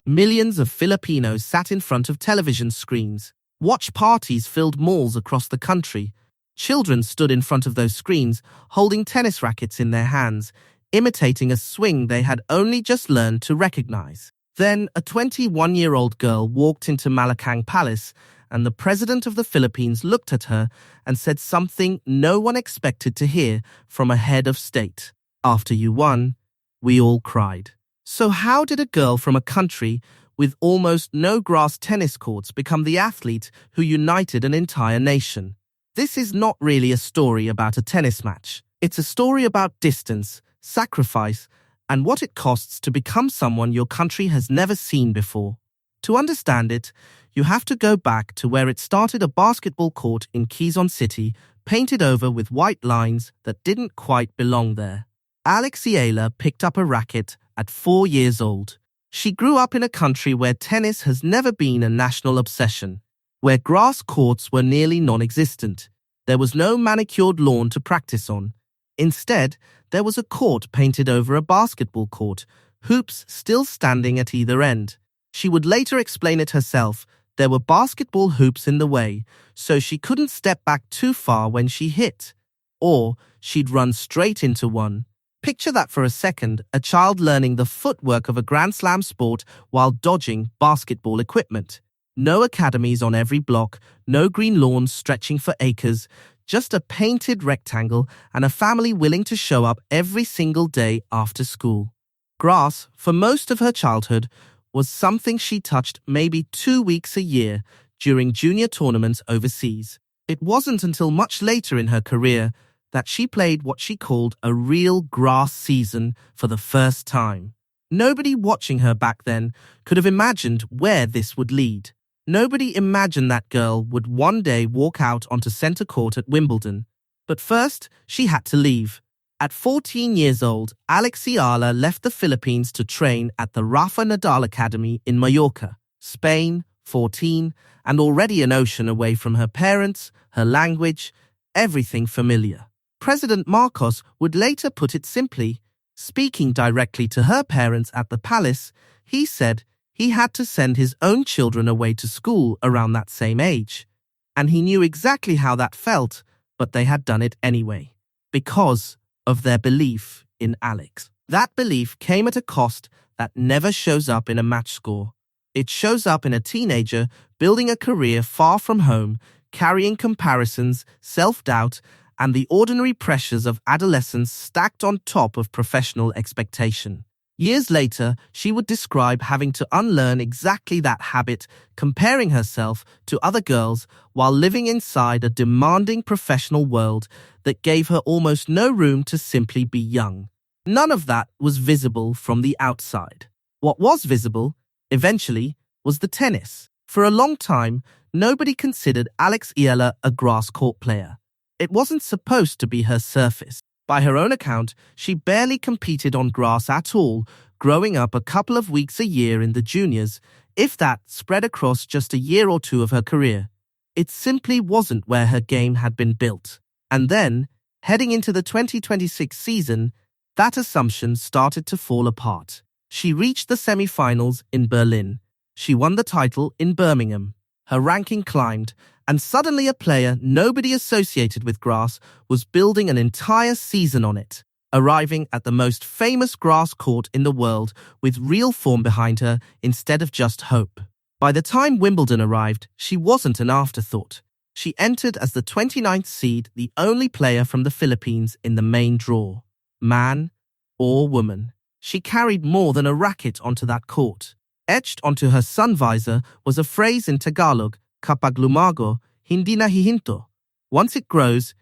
Millions of Filipinos sat in front of television screens. Watch parties filled malls across the country. Children stood in front of those screens, holding tennis rackets in their hands, imitating a swing they had only just learned to recognize. Then, a 21-year-old girl walked into Malacanang Palace, and the president of the Philippines looked at her and said something no one expected to hear from a head of state. "After you won, we all cried." So how did a girl from a country with almost no grass tennis courts become the athlete who united an entire nation? This is not really a story about a tennis match. It's a story about distance, sacrifice, and what it costs to become someone your country has never seen before. To understand it, you have to go back to where it started, a basketball court in Quezon City, painted over with white lines that didn't quite belong there. Eala picked up a racket at 4 years old. She grew up in a country where tennis has never been a national obsession, where grass courts were nearly non-existent. There was no manicured lawn to practice on. Instead, there was a court painted over a basketball court, hoops still standing at either end. She would later explain it herself. There were basketball hoops in the way, so she couldn't step back too far when she hit, or she'd run straight into one. Picture that for a second, a child learning the footwork of a Grand Slam sport while dodging basketball equipment. No academies on every block, no green lawns stretching for acres, just a painted rectangle and a family willing to show up every single day after school. Grass, for most of her childhood, was something she touched maybe 2 weeks a year during junior tournaments overseas. It wasn't until much later in her career that she played what she called a real grass season for the first time. Nobody watching her back then could have imagined where this would lead. Nobody imagined that girl would one day walk out onto center court at Wimbledon. But first, she had to leave. At 14 years old, Eala left the Philippines to train at the Rafa Nadal Academy in Mallorca, Spain, 14, and already an ocean away from her parents, her language, everything familiar. President Marcos would later put it simply. Speaking directly to her parents at the palace, he said he had to send his own children away to school around that same age. And he knew exactly how that felt, but they had done it anyway, because of their belief in Alex. That belief came at a cost that never shows up in a match score. It shows up in a teenager building a career far from home, carrying comparisons, self-doubt, and the ordinary pressures of adolescence stacked on top of professional expectation. Years later, she would describe having to unlearn exactly that habit, comparing herself to other girls while living inside a demanding professional world that gave her almost no room to simply be young. None of that was visible from the outside. What was visible, eventually, was the tennis. For a long time, nobody considered Eala a grass court player. It wasn't supposed to be her surface. By her own account, she barely competed on grass at all, growing up a couple of weeks a year in the juniors, if that spread across just a year or two of her career. It simply wasn't where her game had been built. And then, heading into the 2026 season, that assumption started to fall apart. She reached the semi-finals in Berlin. She won the title in Birmingham. Her ranking climbed, and suddenly a player nobody associated with grass was building an entire season on it, arriving at the most famous grass court in the world with real form behind her instead of just hope. By the time Wimbledon arrived, she wasn't an afterthought. She entered as the 29th seed, the only player from the Philippines in the main draw. Man or woman, she carried more than a racket onto that court. Etched onto her sun visor was a phrase in Tagalog, "Kapag lumago, hindi na hihinto." Once it grows,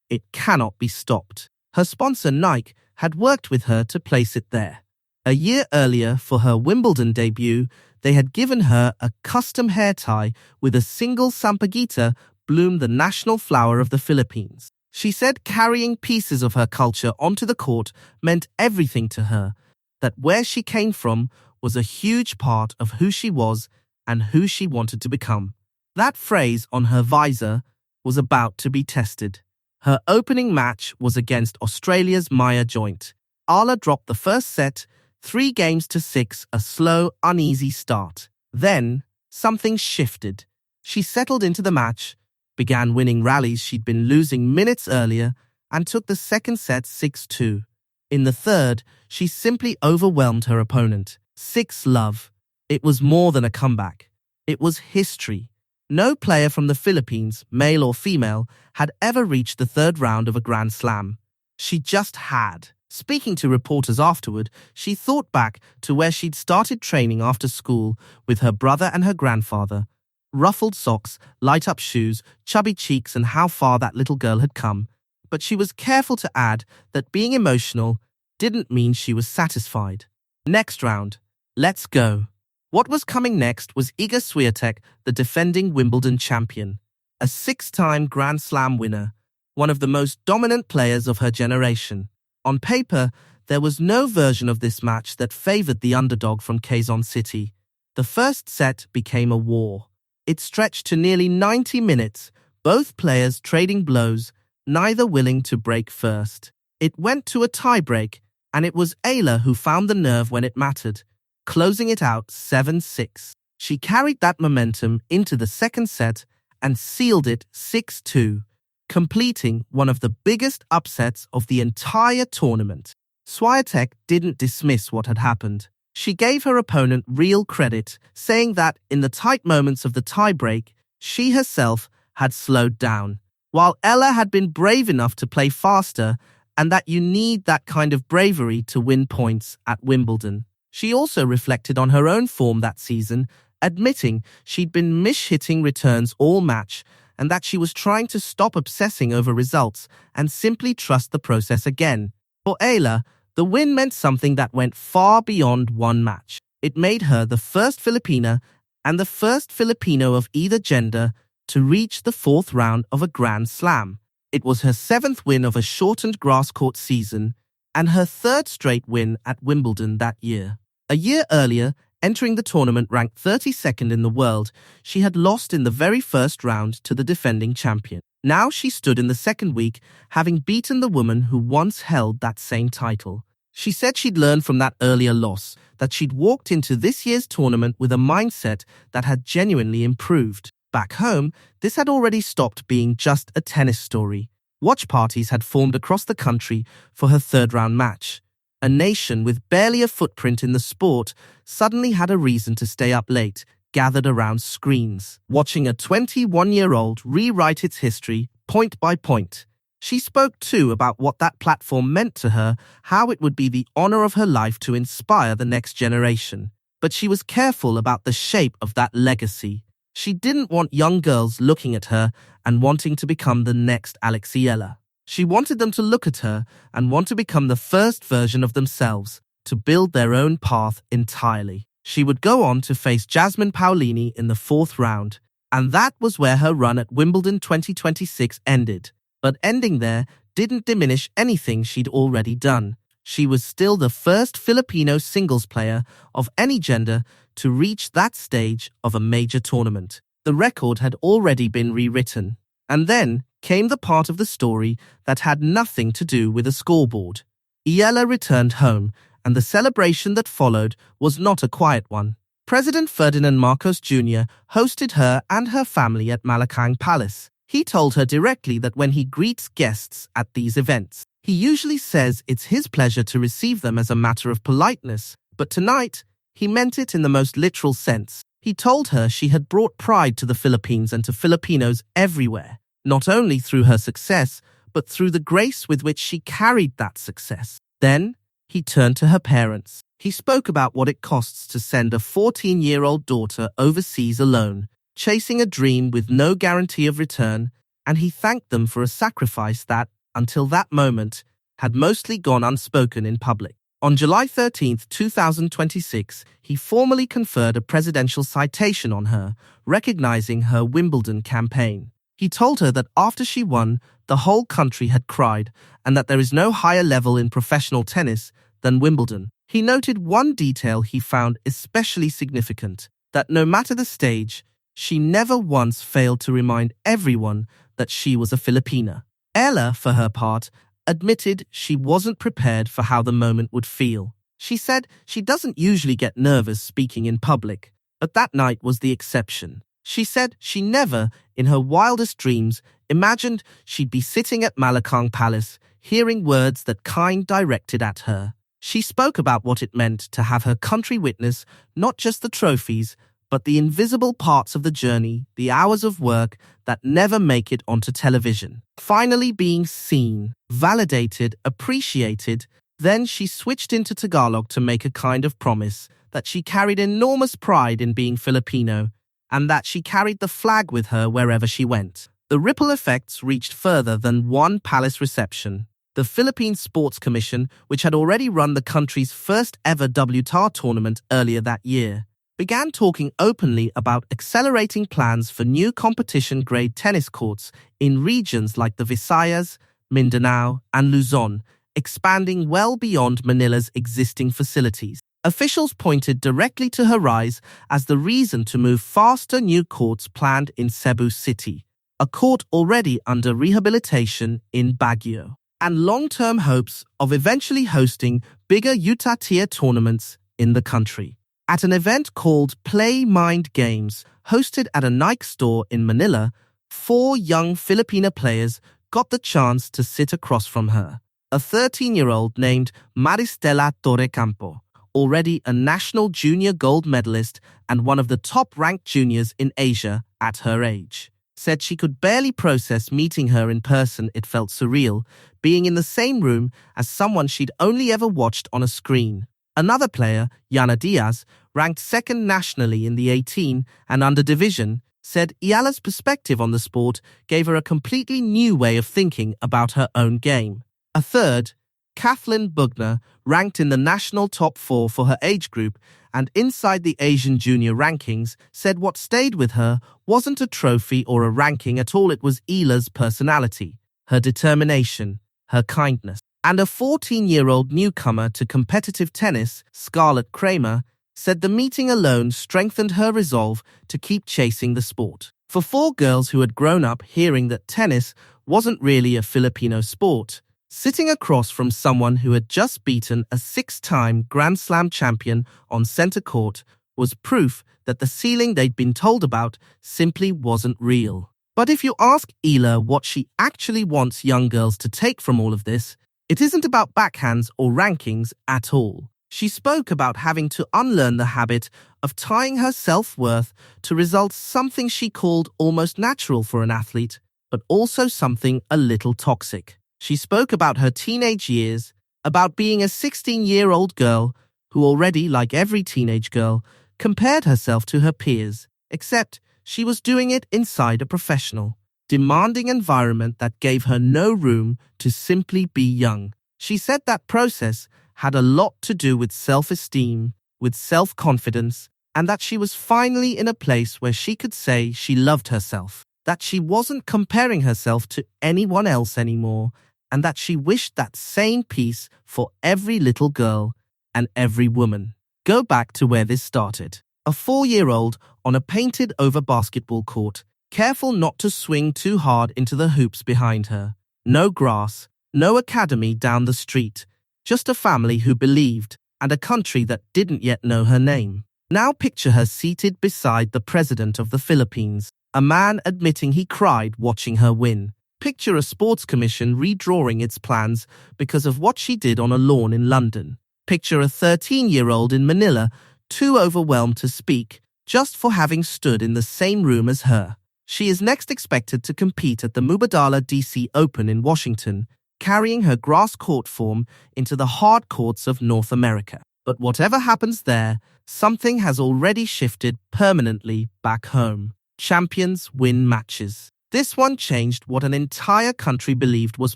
it cannot be stopped. Her sponsor Nike had worked with her to place it there. A year earlier, for her Wimbledon debut, they had given her a custom hair tie with a single sampaguita bloom, the national flower of the Philippines. She said carrying pieces of her culture onto the court meant everything to her, that where she came from was a huge part of who she was and who she wanted to become. That phrase on her visor was about to be tested. Her opening match was against Australia's Maya Joint. Eala dropped the first set, 3-6, a slow, uneasy start. Then, something shifted. She settled into the match, began winning rallies she'd been losing minutes earlier, and took the second set 6-2. In the third, she simply overwhelmed her opponent. 6-love. It was more than a comeback. It was history. No player from the Philippines, male or female, had ever reached the third round of a Grand Slam. She just had. Speaking to reporters afterward, she thought back to where she'd started training after school with her brother and her grandfather. Ruffled socks, light-up shoes, chubby cheeks, and how far that little girl had come. But she was careful to add that being emotional didn't mean she was satisfied. Next round. Let's go. What was coming next was Iga Swiatek, the defending Wimbledon champion. A 6-time Grand Slam winner, one of the most dominant players of her generation. On paper, there was no version of this match that favored the underdog from Quezon City. The first set became a war. It stretched to nearly 90 minutes, both players trading blows, neither willing to break first. It went to a tie-break, and it was Eala who found the nerve when it mattered, closing it out 7-6. She carried that momentum into the second set and sealed it 6-2, completing one of the biggest upsets of the entire tournament. Swiatek didn't dismiss what had happened. She gave her opponent real credit, saying that in the tight moments of the tie-break, she herself had slowed down, while Eala had been brave enough to play faster, and that you need that kind of bravery to win points at Wimbledon. She also reflected on her own form that season, admitting she'd been mish-hitting returns all match and that she was trying to stop obsessing over results and simply trust the process again. For Eala, the win meant something that went far beyond one match. It made her the first Filipina and the first Filipino of either gender to reach the fourth round of a Grand Slam. It was her 7th win of a shortened grass court season and her 3rd straight win at Wimbledon that year. A year earlier, entering the tournament ranked 32nd in the world, she had lost in the very first round to the defending champion. Now she stood in the second week, having beaten the woman who once held that same title. She said she'd learned from that earlier loss, that she'd walked into this year's tournament with a mindset that had genuinely improved. Back home, this had already stopped being just a tennis story. Watch parties had formed across the country for her third-round match. A nation with barely a footprint in the sport suddenly had a reason to stay up late, gathered around screens, watching a 21-year-old rewrite its history point by point. She spoke too about what that platform meant to her, how it would be the honor of her life to inspire the next generation. But she was careful about the shape of that legacy. She didn't want young girls looking at her and wanting to become the next Eala. She wanted them to look at her and want to become the first version of themselves, to build their own path entirely. She would go on to face Jasmine Paolini in the 4th round, and that was where her run at Wimbledon 2026 ended. But ending there didn't diminish anything she'd already done. She was still the first Filipino singles player of any gender to reach that stage of a major tournament. The record had already been rewritten. And then came the part of the story that had nothing to do with a scoreboard. Eala returned home, and the celebration that followed was not a quiet one. President Ferdinand Marcos Jr. hosted her and her family at Malacanang Palace. He told her directly that when he greets guests at these events, he usually says it's his pleasure to receive them as a matter of politeness, but tonight, he meant it in the most literal sense. He told her she had brought pride to the Philippines and to Filipinos everywhere, not only through her success, but through the grace with which she carried that success. Then, he turned to her parents. He spoke about what it costs to send a 14-year-old daughter overseas alone, chasing a dream with no guarantee of return, and he thanked them for a sacrifice that, until that moment, had mostly gone unspoken in public. On July 13, 2026, he formally conferred a presidential citation on her, recognizing her Wimbledon campaign. He told her that after she won, the whole country had cried, and that there is no higher level in professional tennis than Wimbledon. He noted one detail he found especially significant, that no matter the stage, she never once failed to remind everyone that she was a Filipina. Eala, for her part, admitted she wasn't prepared for how the moment would feel. She said she doesn't usually get nervous speaking in public, but that night was the exception. She said she never, in her wildest dreams, imagined she'd be sitting at Malakang Palace, hearing words that kind directed at her. She spoke about what it meant to have her country witness not just the trophies, but the invisible parts of the journey, the hours of work that never make it onto television. Finally being seen, validated, appreciated, then she switched into Tagalog to make a kind of promise that she carried enormous pride in being Filipino and that she carried the flag with her wherever she went. The ripple effects reached further than one palace reception. The Philippine Sports Commission, which had already run the country's first ever WTA tournament earlier that year, began talking openly about accelerating plans for new competition-grade tennis courts in regions like the Visayas, Mindanao, and Luzon, expanding well beyond Manila's existing facilities. Officials pointed directly to her rise as the reason to move faster new courts planned in Cebu City, a court already under rehabilitation in Baguio, and long-term hopes of eventually hosting bigger UTA tournaments in the country. At an event called Play Mind Games, hosted at a Nike store in Manila, 4 young Filipina players got the chance to sit across from her. A 13-year-old named Maristela Torrecampo, already a national junior gold medalist and one of the top-ranked juniors in Asia at her age, said she could barely process meeting her in person. It felt surreal, being in the same room as someone she'd only ever watched on a screen. Another player, Yana Diaz, ranked second nationally in the 18 and under division, said Eala's perspective on the sport gave her a completely new way of thinking about her own game. A third, Kathleen Bugner, ranked in the national top 4 for her age group and inside the Asian junior rankings, said what stayed with her wasn't a trophy or a ranking at all. It was Eala's personality, her determination, her kindness. And a 14-year-old newcomer to competitive tennis, Scarlett Kramer, said the meeting alone strengthened her resolve to keep chasing the sport. For 4 girls who had grown up hearing that tennis wasn't really a Filipino sport, sitting across from someone who had just beaten a 6-time Grand Slam champion on center court was proof that the ceiling they'd been told about simply wasn't real. But if you ask Eala what she actually wants young girls to take from all of this, it isn't about backhands or rankings at all. She spoke about having to unlearn the habit of tying her self-worth to results, something she called almost natural for an athlete, but also something a little toxic. She spoke about her teenage years, about being a 16-year-old girl who already, like every teenage girl, compared herself to her peers, except she was doing it inside a professional, demanding environment that gave her no room to simply be young. She said that process had a lot to do with self-esteem, with self-confidence, and that she was finally in a place where she could say she loved herself, that she wasn't comparing herself to anyone else anymore, and that she wished that same peace for every little girl and every woman. Go back to where this started. A 4-year-old on a painted-over basketball court, careful not to swing too hard into the hoops behind her. No grass, no academy down the street, just a family who believed and a country that didn't yet know her name. Now picture her seated beside the president of the Philippines, a man admitting he cried watching her win. Picture a sports commission redrawing its plans because of what she did on a lawn in London. Picture a 13-year-old in Manila too overwhelmed to speak just for having stood in the same room as her. She is next expected to compete at the Mubadala DC Open in Washington, carrying her grass court form into the hard courts of North America. But whatever happens there, something has already shifted permanently back home. Champions win matches. This one changed what an entire country believed was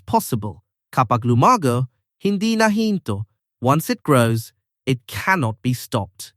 possible. Kapag lumago, hindi na hinto. Once it grows, it cannot be stopped.